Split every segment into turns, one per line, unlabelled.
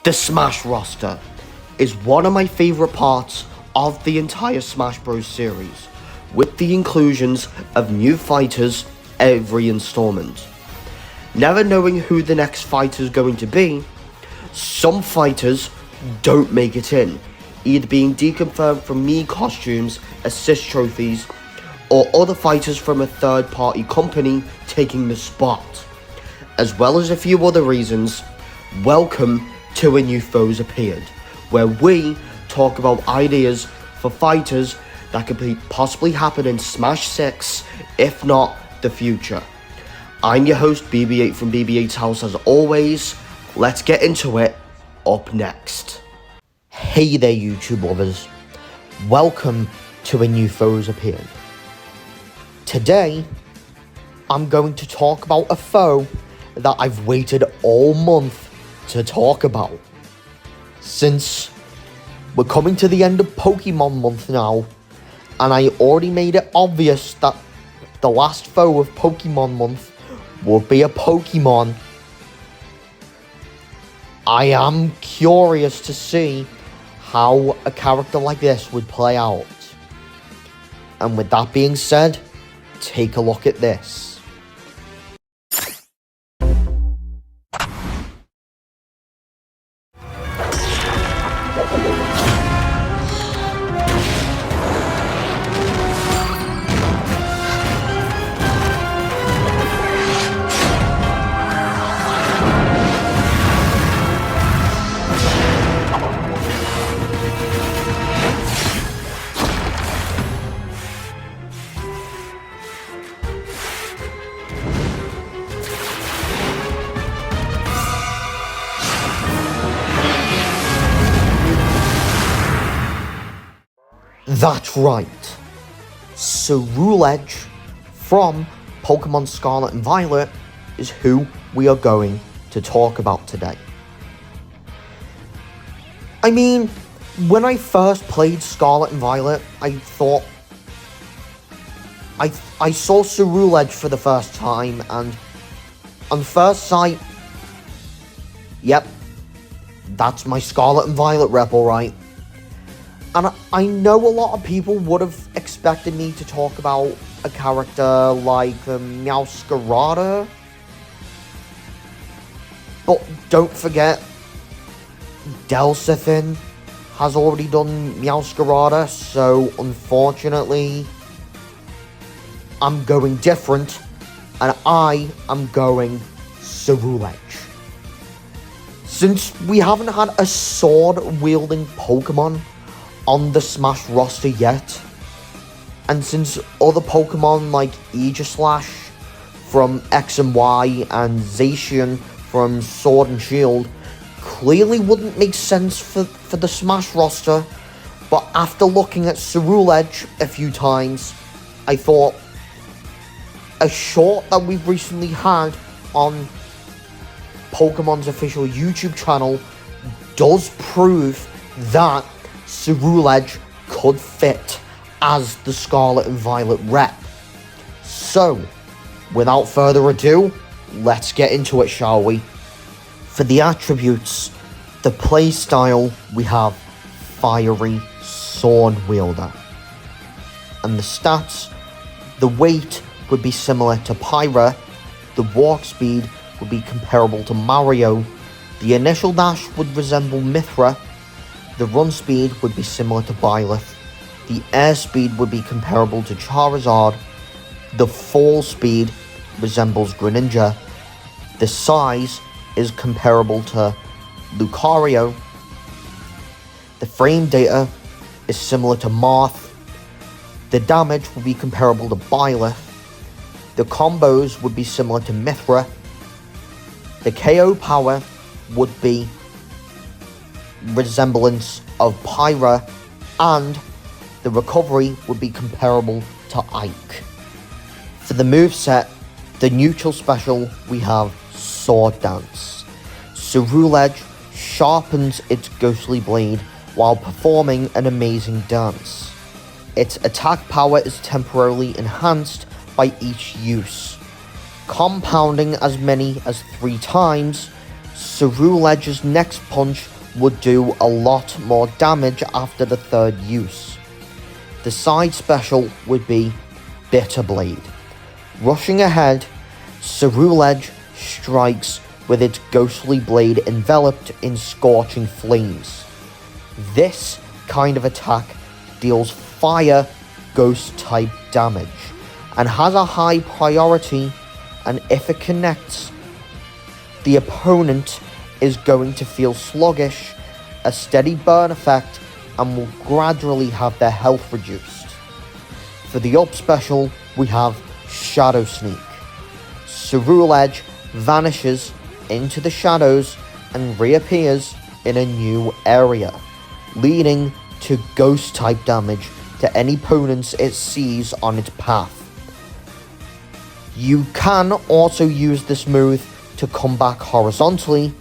The Smash roster is one of my favourite parts of the entire Smash Bros series, with the inclusions of new fighters every installment. Never knowing who the next fighter is going to be, some fighters don't make it in, either being deconfirmed from Mii costumes, assist trophies, or other fighters from a third-party company taking the spot. As well as a few other reasons, welcome to A New Foes Appeared, where we talk about ideas for fighters that could possibly happen in Smash 6, if not the future. I'm your host, BB8 from BB8's House as always. Let's get into it. Up next.
Hey there, YouTube lovers. Welcome to A New Foes Appeared. Today, I'm going to talk about a foe that I've waited all month to talk about. Since we're coming to the end of Pokemon month now, and I already made it obvious that the last foe of Pokemon month would be a Pokemon, I am curious to see how a character like this would play out. And with that being said, take a look at this. That's right, Ceruledge from Pokemon Scarlet and Violet is who we are going to talk about today. I mean, when I first played Scarlet and Violet, I thought I saw Ceruledge for the first time, and on first sight, yep, that's my Scarlet and Violet rep, alright. And I know a lot of people would have expected me to talk about a character like Meowscarada. But don't forget, Delcifin has already done Meowscarada, so unfortunately, I'm going different, and I am going Ceruledge. Since we haven't had a sword-wielding Pokemon on the Smash roster yet, and since other Pokemon like Aegislash from X and Y and Zacian from Sword and Shield clearly wouldn't make sense for the Smash roster, but after looking at Ceruledge a few times, I thought a short that we've recently had on Pokemon's official YouTube channel does prove that Ceruledge could fit as the Scarlet and Violet rep. So, without further ado, let's get into it, shall we? For the attributes, the playstyle, we have Fiery Sword Wielder. And the stats, the weight would be similar to Pyra, the walk speed would be comparable to Mario, the initial dash would resemble Mithra, the run speed would be similar to Byleth, the air speed would be comparable to Charizard, the fall speed resembles Greninja, the size is comparable to Lucario, the frame data is similar to Marth, the damage will be comparable to Byleth, the combos would be similar to Mithra, the KO power would be resemblance of Pyra, and the recovery would be comparable to Ike. For the moveset, the neutral special, we have Sword Dance. Ceruledge sharpens its ghostly blade while performing an amazing dance. Its attack power is temporarily enhanced by each use, compounding as many as 3 times Ceruledge's next punch would do a lot more damage after the third use. The side special would be Bitter Blade. Rushing ahead, Ceruledge strikes with its ghostly blade enveloped in scorching flames. This kind of attack deals fire ghost type damage and has a high priority, and if it connects, the opponent is going to feel sluggish, a steady burn effect, and will gradually have their health reduced. For the up special, we have Shadow Sneak. Ceruledge vanishes into the shadows and reappears in a new area, leading to ghost type damage to any opponents it sees on its path. You can also use this move to come back horizontally,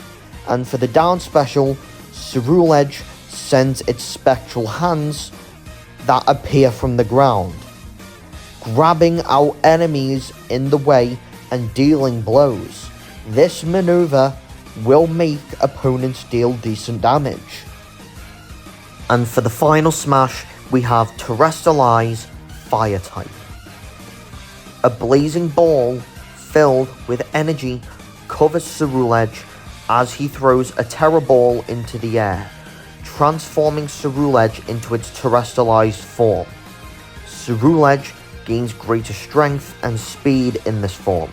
and for the down special, Ceruledge sends its spectral hands that appear from the ground, grabbing out enemies in the way and dealing blows. This maneuver will make opponents deal decent damage. And for the final smash, we have Terrestrialize Fire type. A blazing ball filled with energy covers Ceruledge as he throws a Terror Ball into the air, transforming Ceruledge into its terrestrialized form. Ceruledge gains greater strength and speed in this form.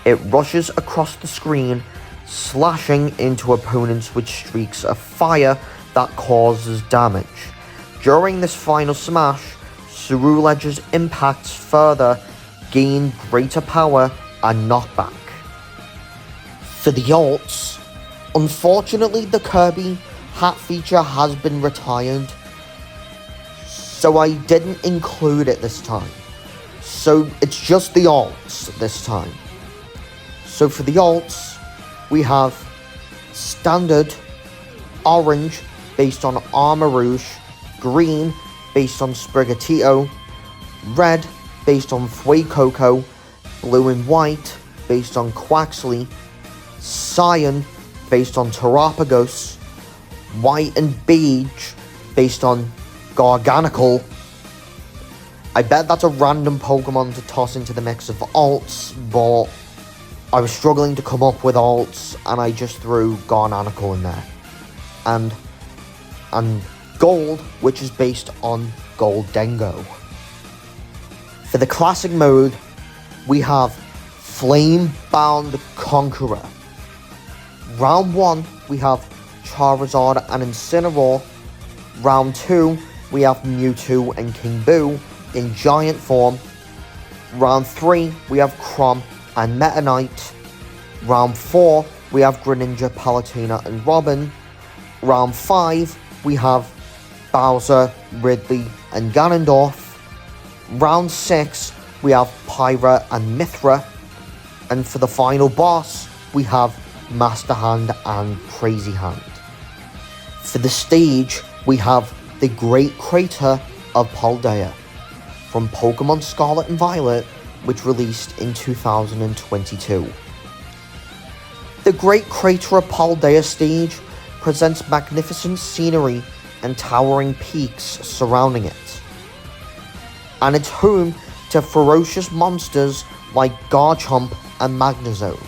It rushes across the screen, slashing into opponents with streaks of fire that causes damage. During this final smash, Ceruledge's impacts further gain greater power and knockback. For the alts, unfortunately the Kirby hat feature has been retired, so I didn't include it this time. So it's just the alts this time. So for the alts, we have Standard Orange based on Armor Rouge, Green based on Sprigatito, Red based on Fuecoco, Blue and White based on Quaxley, Cyan based on Terapagos, White and Beige based on Garganical. I bet that's a random Pokemon to toss into the mix of alts, but I was struggling to come up with alts and I just threw Garganical in there. And Gold, which is based on Goldengo. For the classic mode, we have Flame-Bound Conqueror. Round 1, we have Charizard and Incineroar. Round 2, we have Mewtwo and King Boo in giant form. Round 3, we have Chrom and Meta Knight. Round 4, we have Greninja, Palutena and Robin. Round 5, we have Bowser, Ridley and Ganondorf. Round 6, we have Pyra and Mithra. And for the final boss, we have Master Hand and Crazy Hand. For the stage, we have the Great Crater of Paldea from Pokemon Scarlet and Violet, which released in 2022. The Great Crater of Paldea stage presents magnificent scenery and towering peaks surrounding it, and it's home to ferocious monsters like Garchomp and Magnezone.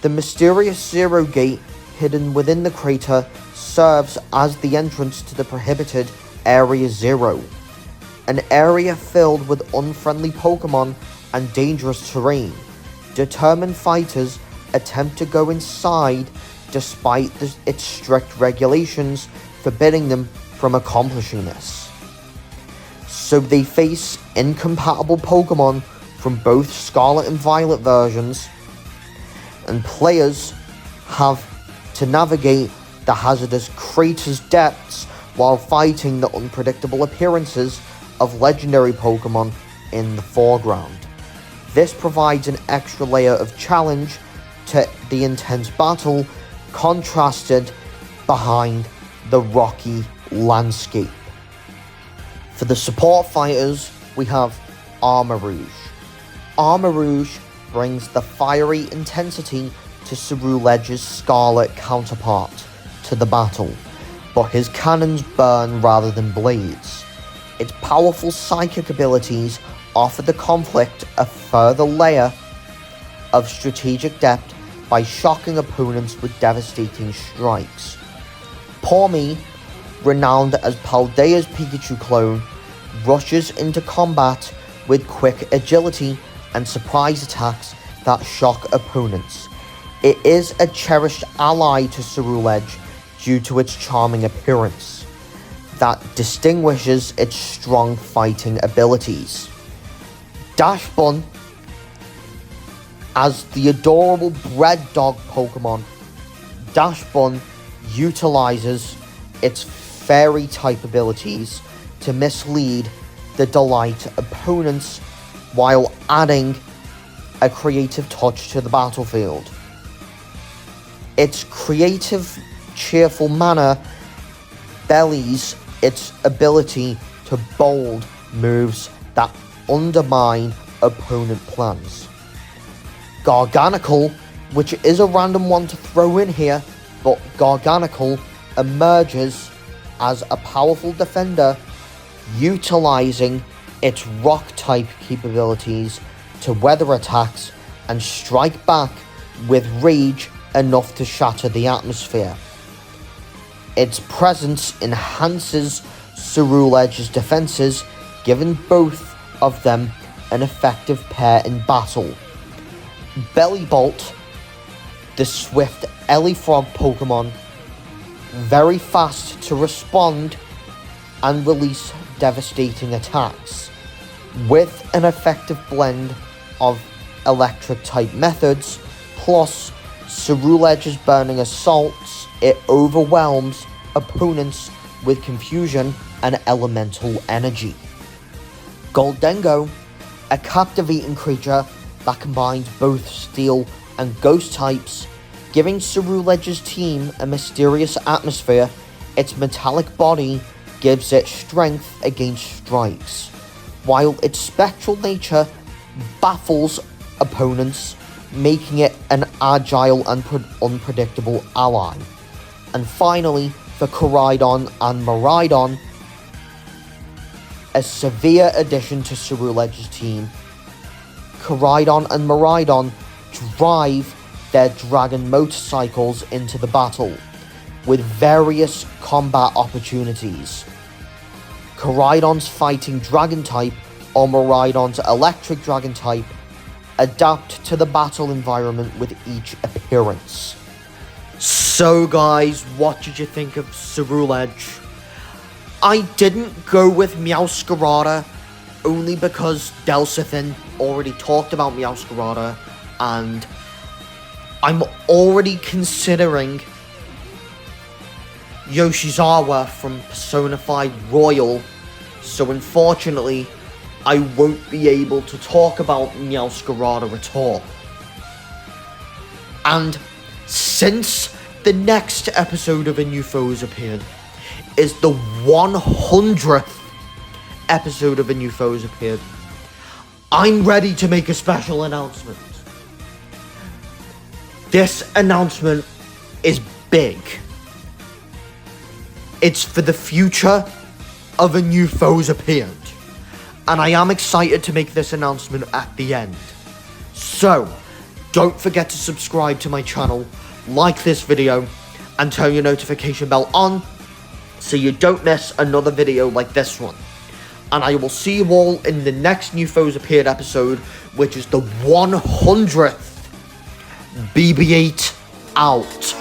The mysterious Zero Gate hidden within the crater serves as the entrance to the prohibited Area Zero, an area filled with unfriendly Pokemon and dangerous terrain. Determined fighters attempt to go inside despite its strict regulations forbidding them from accomplishing this. So they face incompatible Pokemon from both Scarlet and Violet versions, and players have to navigate the hazardous crater's depths while fighting the unpredictable appearances of legendary Pokemon in the foreground. This provides an extra layer of challenge to the intense battle, contrasted behind the rocky landscape. For the support fighters, we have Armor Rouge. Armor Rouge brings the fiery intensity to Ceruledge's Scarlet counterpart to the battle, but his cannons burn rather than blades. Its powerful psychic abilities offer the conflict a further layer of strategic depth by shocking opponents with devastating strikes. Pawmi, renowned as Paldea's Pikachu clone, rushes into combat with quick agility and surprise attacks that shock opponents. It is a cherished ally to Ceruledge due to its charming appearance that distinguishes its strong fighting abilities. Dachsbun, as the adorable bread dog Pokemon, Dachsbun utilizes its fairy type abilities to mislead the delight opponents while adding a creative touch to the battlefield. Its creative, cheerful manner belies its ability to bold moves that undermine opponent plans. Garganical, which is a random one to throw in here, but Garganical emerges as a powerful defender, utilizing its rock type capabilities to weather attacks and strike back with rage enough to shatter the atmosphere. Its presence enhances Ceruledge's defenses, giving both of them an effective pair in battle. Bellibolt, the swift Elefrog Pokemon, very fast to respond and release devastating attacks. With an effective blend of electric type methods, plus Ceruledge's burning assaults, it overwhelms opponents with confusion and elemental energy. Goldengo, a captivating creature that combines both steel and ghost types, giving Ceruledge's team a mysterious atmosphere. Its metallic body gives it strength against strikes, while its spectral nature baffles opponents, making it an agile and unpredictable ally. And finally, for Koraidon and Miraidon, a severe addition to Ceruledge's team. Koraidon and Miraidon drive their dragon motorcycles into the battle with various combat opportunities. Koraidon's fighting dragon type or Miraidon's electric dragon type adapt to the battle environment with each appearance.
So guys, what did you think of Ceruledge? I didn't go with Meowscarada only because Delsithin already talked about Meowscarada, and I'm already considering Yoshizawa from Personified Royal, so unfortunately I won't be able to talk about Meowscarada at all. And since the next episode of A New Foes Appeared is the 100th episode of A New Foes Appeared, I'm ready to make a special announcement. This announcement is big. It's for the future of A New Foes Appeared, and I am excited to make this announcement at the end. So, don't forget to subscribe to my channel, like this video, and turn your notification bell on so you don't miss another video like this one. And I will see you all in the next New Foes Appeared episode, which is the 100th. BB-8 out.